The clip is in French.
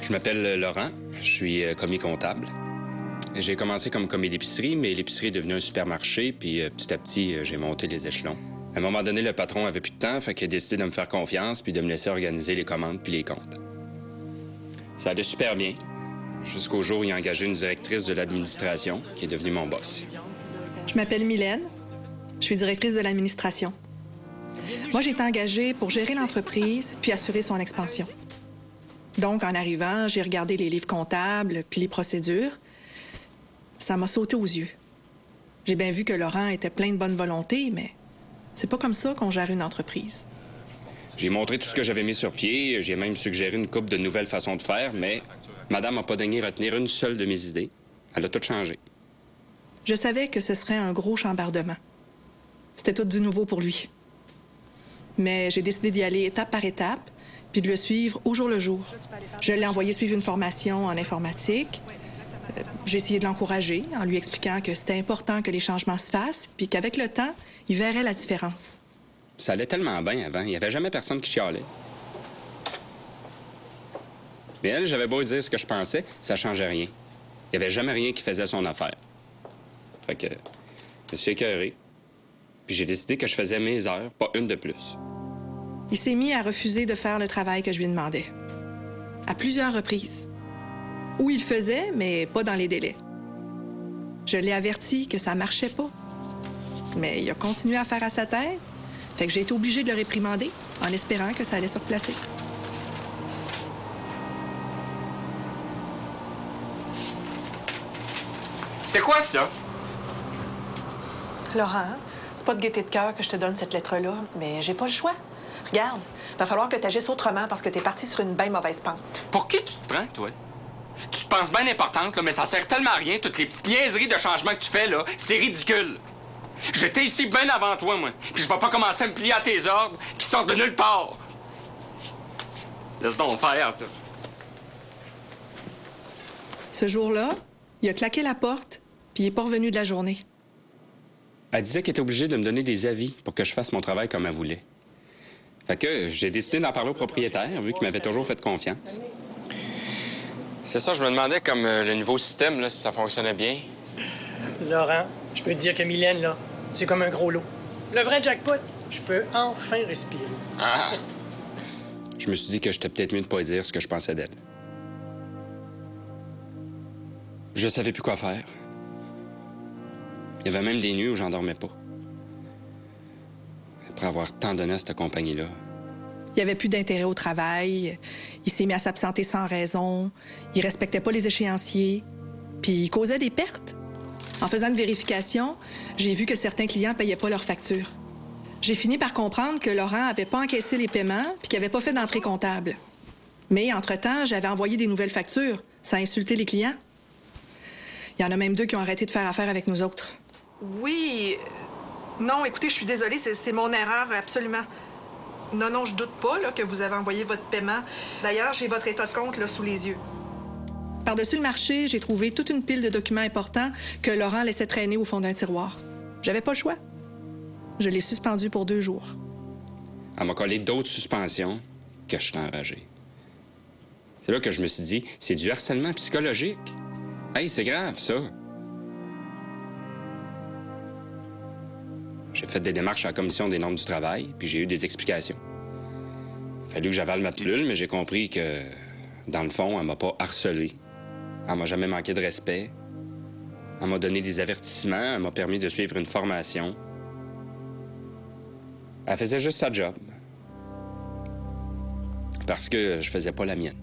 Je m'appelle Laurent, je suis commis comptable. J'ai commencé comme commis d'épicerie, mais l'épicerie est devenue un supermarché, puis petit à petit, j'ai monté les échelons. À un moment donné, le patron avait plus de temps, fait qu'il a décidé de me faire confiance puis de me laisser organiser les commandes puis les comptes. Ça allait super bien, jusqu'au jour où il a engagé une directrice de l'administration, qui est devenue mon boss. Je m'appelle Mylène, je suis directrice de l'administration. Moi, j'ai été engagée pour gérer l'entreprise puis assurer son expansion. Donc, en arrivant, j'ai regardé les livres comptables puis les procédures. Ça m'a sauté aux yeux. J'ai bien vu que Laurent était plein de bonne volonté, mais c'est pas comme ça qu'on gère une entreprise. J'ai montré tout ce que j'avais mis sur pied, j'ai même suggéré une couple de nouvelles façons de faire, mais madame n'a pas daigné retenir une seule de mes idées. Elle a tout changé. Je savais que ce serait un gros chambardement. C'était tout du nouveau pour lui. Mais j'ai décidé d'y aller étape par étape, puis de le suivre au jour le jour. Je l'ai envoyé suivre une formation en informatique. J'ai essayé de l'encourager en lui expliquant que c'était important que les changements se fassent, puis qu'avec le temps, il verrait la différence. Ça allait tellement bien avant, il n'y avait jamais personne qui chialait. Mais elle, j'avais beau dire ce que je pensais, ça changeait rien. Il n'y avait jamais rien qui faisait son affaire. Fait que je me suis écœuré. Puis j'ai décidé que je faisais mes heures, pas une de plus. Il s'est mis à refuser de faire le travail que je lui demandais. À plusieurs reprises. Où il faisait, mais pas dans les délais. Je l'ai averti que ça marchait pas. Mais il a continué à faire à sa tête. Fait que j'ai été obligée de le réprimander en espérant que ça allait se replacer. C'est quoi ça? Laurent, c'est pas de gaieté de cœur que je te donne cette lettre-là, mais j'ai pas le choix. Regarde, va falloir que tu agisses autrement parce que t'es parti sur une bien mauvaise pente. Pour qui tu te prends, toi? Tu te penses bien importante, là, mais ça sert tellement à rien, toutes les petites niaiseries de changement que tu fais, là. C'est ridicule. J'étais ici bien avant toi, moi. Puis je vais pas commencer à me plier à tes ordres qui sortent de nulle part. Laisse donc faire, tu sais. Ce jour-là, il a claqué la porte, puis il est pas revenu de la journée. Elle disait qu'elle était obligée de me donner des avis pour que je fasse mon travail comme elle voulait. Fait que j'ai décidé d'en parler au propriétaire, vu qu'il m'avait toujours fait confiance. C'est ça, je me demandais comme le nouveau système, là, si ça fonctionnait bien. Laurent, je peux te dire que Mylène, là, c'est comme un gros lot. Le vrai jackpot, je peux enfin respirer. Ah! Je me suis dit que j'étais peut-être mieux de pas dire ce que je pensais d'elle. Je savais plus quoi faire. Il y avait même des nuits où j'en dormais pas. Après avoir tant donné à cette compagnie-là. Il avait plus d'intérêt au travail. Il s'est mis à s'absenter sans raison. Il respectait pas les échéanciers. Puis il causait des pertes. En faisant une vérification, j'ai vu que certains clients payaient pas leurs factures. J'ai fini par comprendre que Laurent avait pas encaissé les paiements puis qu'il avait pas fait d'entrée comptable. Mais entre-temps, j'avais envoyé des nouvelles factures. Ça a insulté les clients. Il y en a même 2 qui ont arrêté de faire affaire avec nous autres. Oui. Non, écoutez, je suis désolée, c'est mon erreur, absolument. Non, je doute pas là, que vous avez envoyé votre paiement. D'ailleurs, j'ai votre état de compte là, sous les yeux. Par-dessus le marché, j'ai trouvé toute une pile de documents importants que Laurent laissait traîner au fond d'un tiroir. J'avais pas le choix. Je l'ai suspendu pour 2 jours. Elle m'a collé d'autres suspensions que je suis enragé. C'est là que je me suis dit, c'est du harcèlement psychologique. Hey, c'est grave, ça. J'ai fait des démarches à la Commission des normes du travail, puis j'ai eu des explications. Il a fallu que j'avale ma pilule, mais j'ai compris que, dans le fond, elle m'a pas harcelé. Elle m'a jamais manqué de respect. Elle m'a donné des avertissements, elle m'a permis de suivre une formation. Elle faisait juste sa job. Parce que je faisais pas la mienne.